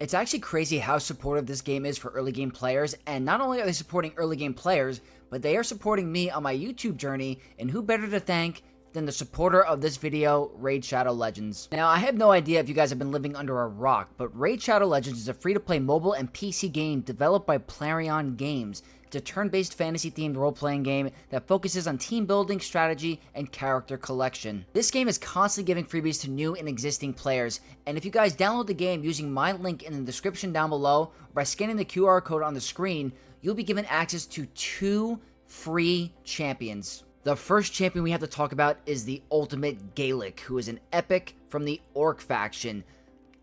It's actually crazy how supportive this game is for early game players, and not only are they supporting early game players, but they are supporting me on my YouTube journey, and who better to thank than the supporter of this video, Raid Shadow Legends. Now, I have no idea if you guys have been living under a rock, but Raid Shadow Legends is a free-to-play mobile and PC game developed by Plarion Games. It's a turn-based fantasy-themed role-playing game that focuses on team building, strategy, and character collection. This game is constantly giving freebies to new and existing players, and if you guys download the game using my link in the description down below, or by scanning the QR code on the screen, you'll be given access to 2 free champions. The first champion we have to talk about is the Ultimate Galek, who is an epic from the Orc faction.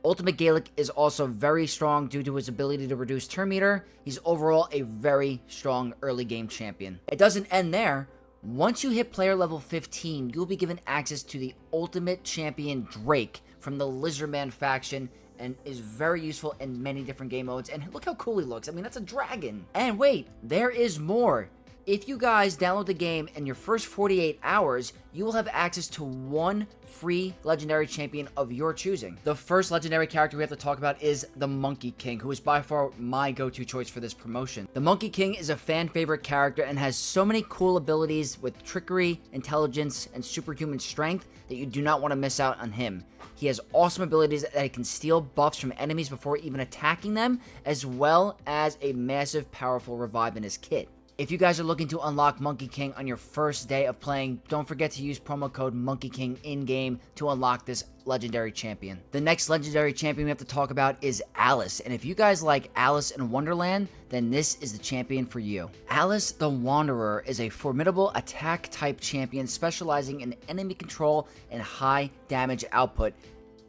Ultimate Galek is also very strong due to his ability to reduce turn meter. He's overall a very strong early game champion. It doesn't end there. Once you hit player level 15, you'll be given access to the Ultimate Champion Drake from the Lizardman faction, and is very useful in many different game modes. And look how cool he looks. I mean, that's a dragon. And wait, there is more. If you guys download the game in your first 48 hours, you will have access to 1 free legendary champion of your choosing. The first legendary character we have to talk about is the Monkey King, who is by far my go-to choice for this promotion. The Monkey King is a fan favorite character and has so many cool abilities with trickery, intelligence, and superhuman strength that you do not want to miss out on him. He has awesome abilities that he can steal buffs from enemies before even attacking them, as well as a massive powerful revive in his kit. If you guys are looking to unlock Monkey King on your first day of playing, don't forget to use promo code MONKEYKING in-game to unlock this legendary champion. The next legendary champion we have to talk about is Alice, and if you guys like Alice in Wonderland, then this is the champion for you. Alice the Wanderer is a formidable attack-type champion specializing in enemy control and high damage output.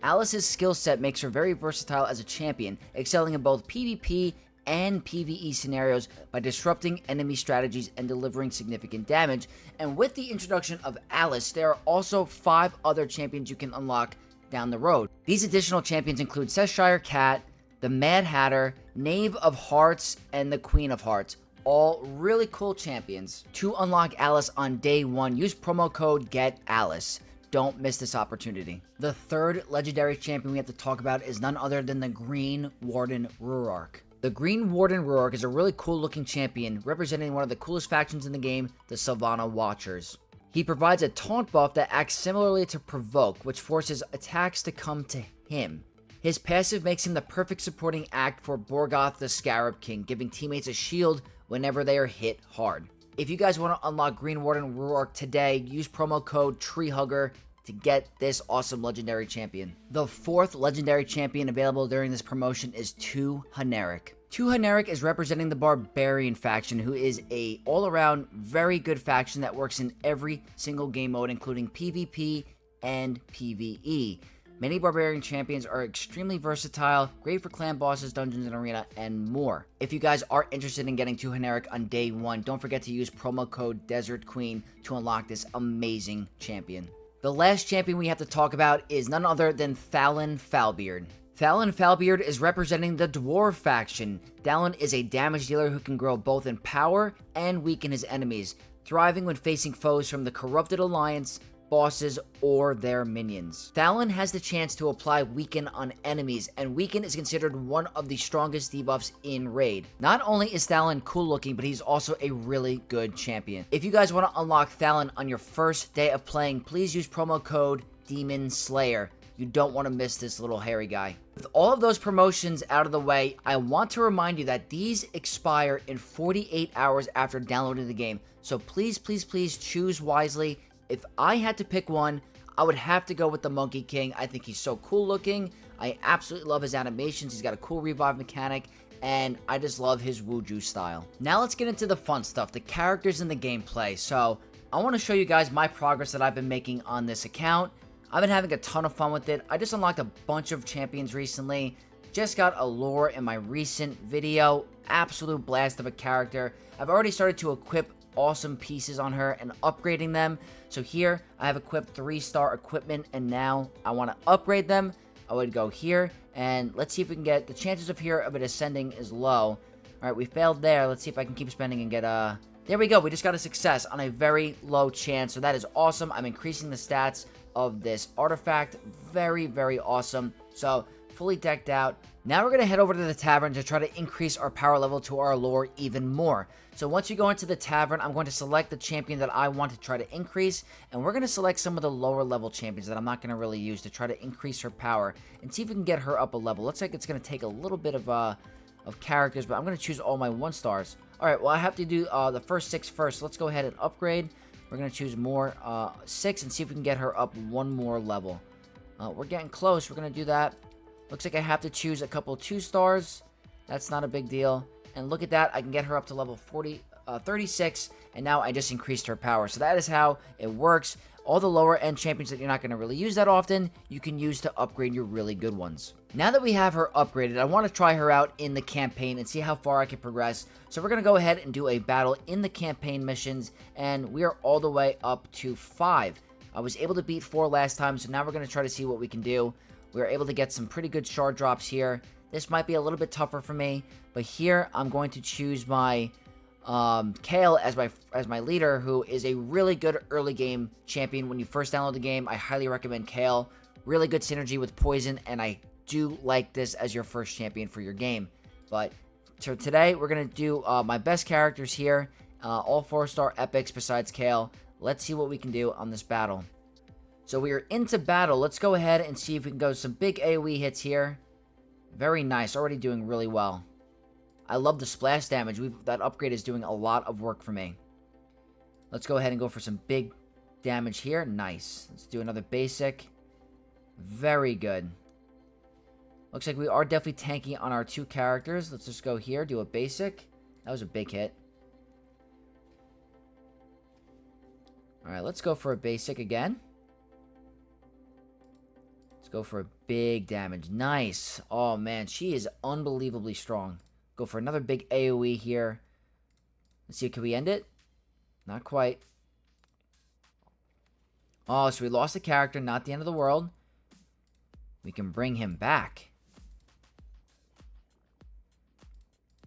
Alice's skill set makes her very versatile as a champion, excelling in both PvP and PVE scenarios by disrupting enemy strategies and delivering significant damage. And with the introduction of Alice, there are also 5 other champions you can unlock down the road. These additional champions include Cheshire Cat, the Mad Hatter, Knave of Hearts, and the Queen of Hearts. All really cool champions. To unlock Alice on day 1, use promo code GETALICE. Don't miss this opportunity. The third legendary champion we have to talk about is none other than the Green Warden Rurark. The Green Warden Rurark is a really cool looking champion representing one of the coolest factions in the game, the Savannah Watchers. He provides a taunt buff that acts similarly to Provoke, which forces attacks to come to him. His passive makes him the perfect supporting act for Borgoth the Scarab King, giving teammates a shield whenever they are hit hard. If you guys want to unlock Green Warden Rurark today, use promo code TREEHUGGER to get this awesome legendary champion. The fourth legendary champion available during this promotion is 2 Haneric. 2 Haneric is representing the Barbarian faction, who is a all-around very good faction that works in every single game mode, including PvP and PvE. Many Barbarian champions are extremely versatile, great for clan bosses, dungeons and arena, and more. If you guys are interested in getting 2 Haneric on day 1, don't forget to use promo code Desert Queen to unlock this amazing champion. The last champion we have to talk about is none other than Thalon Falbeard. Thalon Falbeard is representing the Dwarf faction. Thalon is a damage dealer who can grow both in power and weaken his enemies, thriving when facing foes from the Corrupted Alliance, bosses, or their minions. Thalon has the chance to apply Weaken on enemies, and Weaken is considered one of the strongest debuffs in Raid. Not only is Thalon cool looking, but he's also a really good champion. If you guys want to unlock Thalon on your first day of playing, please use promo code Demon Slayer. You don't want to miss this little hairy guy. With all of those promotions out of the way, I want to remind you that these expire in 48 hours after downloading the game. So please, please, please choose wisely. If I had to pick one, I would have to go with the Monkey King. I think he's so cool looking. I absolutely love his animations. He's got a cool revive mechanic, and I just love his Wuju style. Now let's get into the fun stuff, the characters and the gameplay. So I want to show you guys my progress that I've been making on this account. I've been having a ton of fun with it. I just unlocked a bunch of champions recently. Just got Allure in my recent video. Absolute blast of a character. I've already started to equip awesome pieces on her and upgrading them. So here I have equipped 3-star equipment, and now I want to upgrade them. I would go here, and let's see if we can get the chances of it ascending is low. All right, we failed there. Let's see if I can keep spending and get there we go. We just got a success on a very low chance, so that is awesome. I'm increasing the stats of this artifact. Very, very awesome. So fully decked out. Now we're going to head over to the tavern to try to increase our power level to our lore even more. So once we go into the tavern, I'm going to select the champion that I want to try to increase, and we're going to select some of the lower level champions that I'm not going to really use to try to increase her power and see if we can get her up a level. Looks like it's going to take a little bit of characters, but I'm going to choose all my 1 stars. Alright, well I have to do the first 6 first. So let's go ahead and upgrade. We're going to choose more 6 and see if we can get her up 1 more level. We're getting close. We're going to do that. Looks like I have to choose a couple 2 stars. That's not a big deal. And look at that. I can get her up to level 36. And now I just increased her power. So that is how it works. All the lower end champions that you're not going to really use that often, you can use to upgrade your really good ones. Now that we have her upgraded, I want to try her out in the campaign and see how far I can progress. So we're going to go ahead and do a battle in the campaign missions. And we are all the way up to 5. I was able to beat 4 last time, so now we're going to try to see what we can do. We were able to get some pretty good shard drops here. This might be a little bit tougher for me, but here I'm going to choose my Kale as my leader, who is a really good early game champion. When you first download the game, I highly recommend Kale. Really good synergy with Poison, and I do like this as your first champion for your game. But so today we're going to do my best characters here, all 4-star epics besides Kale. Let's see what we can do on this battle. So we are into battle. Let's go ahead and see if we can go some big AoE hits here. Very nice. Already doing really well. I love the splash damage. That upgrade is doing a lot of work for me. Let's go ahead and go for some big damage here. Nice. Let's do another basic. Very good. Looks like we are definitely tanking on our 2 characters. Let's just go here, do a basic. That was a big hit. Alright, let's go for a basic again. Let's go for a big damage. Nice. Oh, man, she is unbelievably strong. Go for another big AoE here. Let's see, can we end it? Not quite. Oh, so we lost the character, not the end of the world. We can bring him back.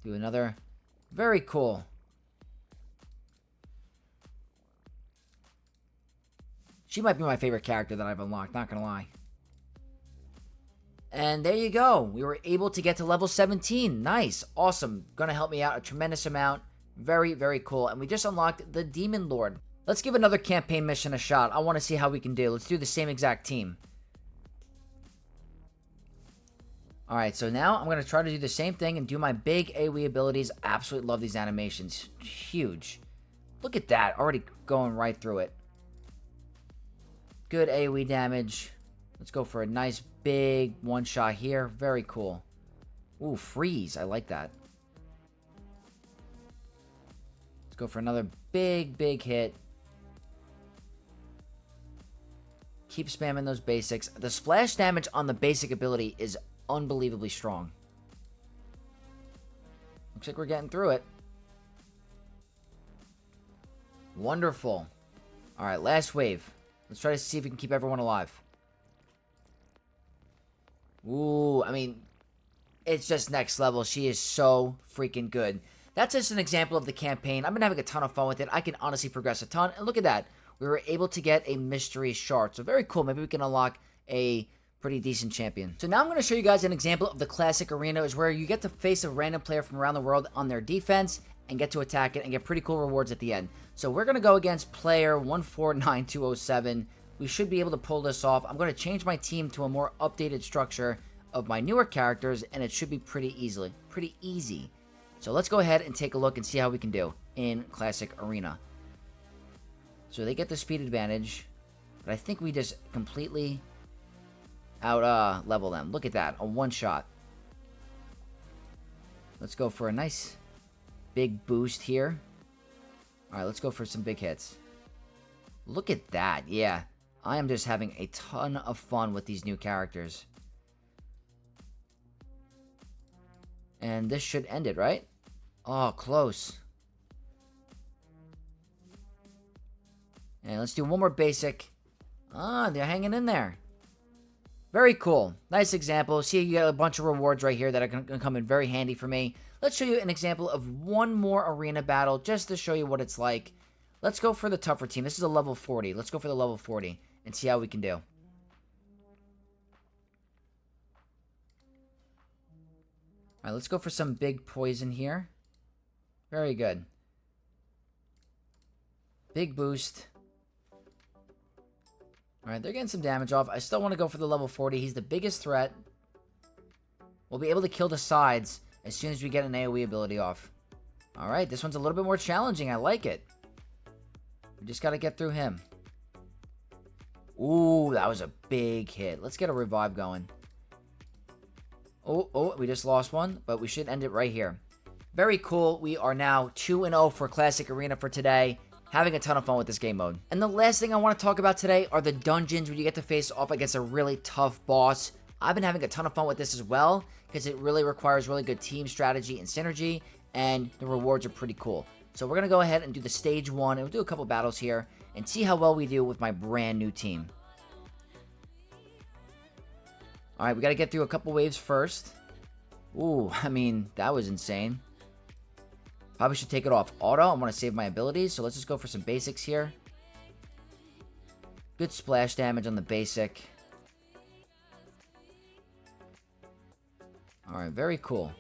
Do another. Very cool. She might be my favorite character that I've unlocked, not gonna lie. And there you go. We were able to get to level 17. Nice. Awesome. Gonna help me out a tremendous amount. Very, very cool. And we just unlocked the Demon Lord. Let's give another campaign mission a shot. I want to see how we can do. Let's do the same exact team. Alright, so now I'm going to try to do the same thing and do my big AoE abilities. Absolutely love these animations. Huge. Look at that. Already going right through it. Good AoE damage. Let's go for a nice big one-shot here. Very cool. Ooh, freeze. I like that. Let's go for another big, big hit. Keep spamming those basics. The splash damage on the basic ability is unbelievably strong. Looks like we're getting through it. Wonderful. Alright, last wave. Let's try to see if we can keep everyone alive. Ooh, I mean, it's just next level. She is so freaking good. That's just an example of the campaign. I've been having a ton of fun with it. I can honestly progress a ton. And look at that. We were able to get a mystery shard. So very cool. Maybe we can unlock a pretty decent champion. So now I'm going to show you guys an example of the classic arena, is where you get to face a random player from around the world on their defense and get to attack it and get pretty cool rewards at the end. So we're going to go against player 149207. We should be able to pull this off. I'm going to change my team to a more updated structure of my newer characters, and it should be pretty easy. So let's go ahead and take a look and see how we can do in Classic Arena. So they get the speed advantage, but I think we just completely out level them. Look at that, a one-shot. Let's go for a nice big boost here. Alright, let's go for some big hits. Look at that, yeah. I am just having a ton of fun with these new characters. And this should end it, right? Oh, close. And let's do one more basic. Ah, they're hanging in there. Very cool. Nice example. See, you get a bunch of rewards right here that are going to come in very handy for me. Let's show you an example of one more arena battle just to show you what it's like. Let's go for the tougher team. This is a level 40. Let's go for the level 40 and see how we can do. All right, let's go for some big poison here. Very good. Big boost. All right, they're getting some damage off. I still want to go for the level 40. He's the biggest threat. We'll be able to kill the sides as soon as we get an AoE ability off. All right, this one's a little bit more challenging. I like it. We just got to get through him. Ooh, that was a big hit. Let's get a revive going. Oh, we just lost one, but we should end it right here. Very cool. We are now 2-0 for Classic Arena for today. Having a ton of fun with this game mode. And the last thing I want to talk about today are the dungeons where you get to face off against a really tough boss. I've been having a ton of fun with this as well because it really requires really good team strategy and synergy, and the rewards are pretty cool. So we're going to go ahead and do the stage 1, and we'll do a couple battles here and see how well we do with my brand new team. Alright, we got to get through a couple waves first. Ooh, I mean, that was insane. Probably should take it off auto. I want to save my abilities, so let's just go for some basics here. Good splash damage on the basic. Alright, very cool.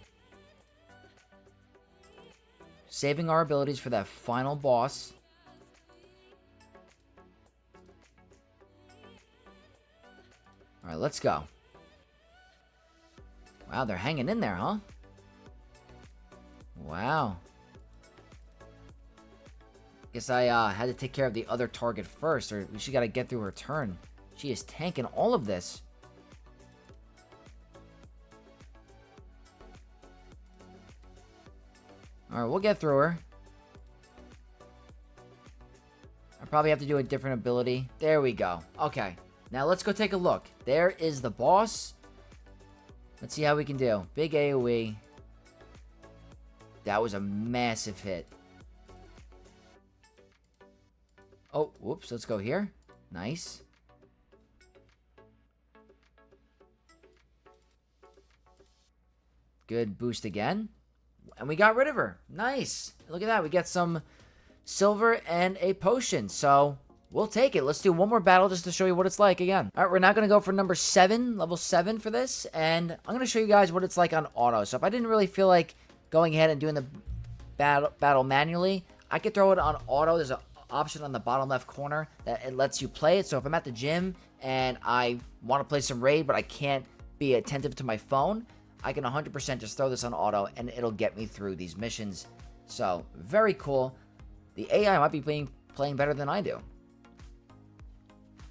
Saving our abilities for that final boss. Alright, let's go. Wow, they're hanging in there, huh? Wow. Guess I had to take care of the other target first, or she got to get through her turn. She is tanking all of this. Alright, we'll get through her. I probably have to do a different ability. There we go. Okay. Now let's go take a look. There is the boss. Let's see how we can do. Big AoE. That was a massive hit. Oh, whoops. Let's go here. Nice. Good boost again. And we got rid of her. Nice. Look at that. We get some silver and a potion. So we'll take it. Let's do one more battle just to show you what it's like again. All right, we're now going to go for number 7, level 7 for this. And I'm going to show you guys what it's like on auto. So if I didn't really feel like going ahead and doing the battle manually, I could throw it on auto. There's an option on the bottom left corner that it lets you play it. So if I'm at the gym and I want to play some raid, but I can't be attentive to my phone, I can 100% just throw this on auto and it'll get me through these missions. So very cool. The AI might be playing better than I do.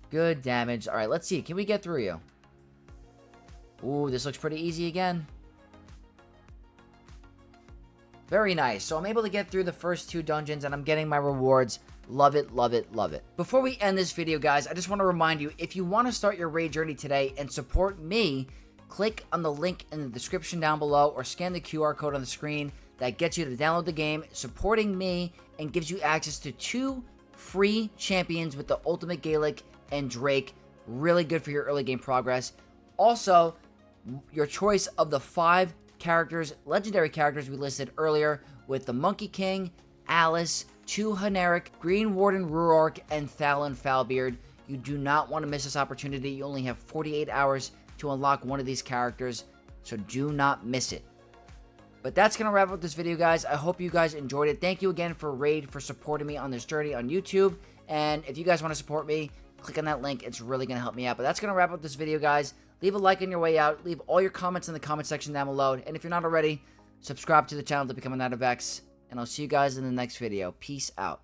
Good damage. All right, let's see. Can we get through you? Ooh, this looks pretty easy again. Very nice. So I'm able to get through the first 2 dungeons and I'm getting my rewards. Love it, love it, love it. Before we end this video, guys, I just want to remind you, if you want to start your raid journey today and support me, click on the link in the description down below or scan the QR code on the screen. That gets you to download the game, supporting me, and gives you access to 2 free champions with the Ultimate Galek and Drake. Really good for your early game progress. Also, your choice of the 5 characters, legendary characters we listed earlier, with the Monkey King, Alice, 2 Haneric, Green Warden Ruark, and Thalon Foulbeard. You do not want to miss this opportunity. You only have 48 hours to unlock one of these characters, so do not miss it. But that's going to wrap up this video, guys. I hope you guys enjoyed it. Thank you again for Raid for supporting me on this journey on YouTube. And if you guys want to support me, click on that link. It's really going to help me out. But that's going to wrap up this video, guys. Leave a like on your way out. Leave all your comments in the comment section down below. And if you're not already, subscribe to the channel to become a Knight of X. And I'll see you guys in the next video. Peace out.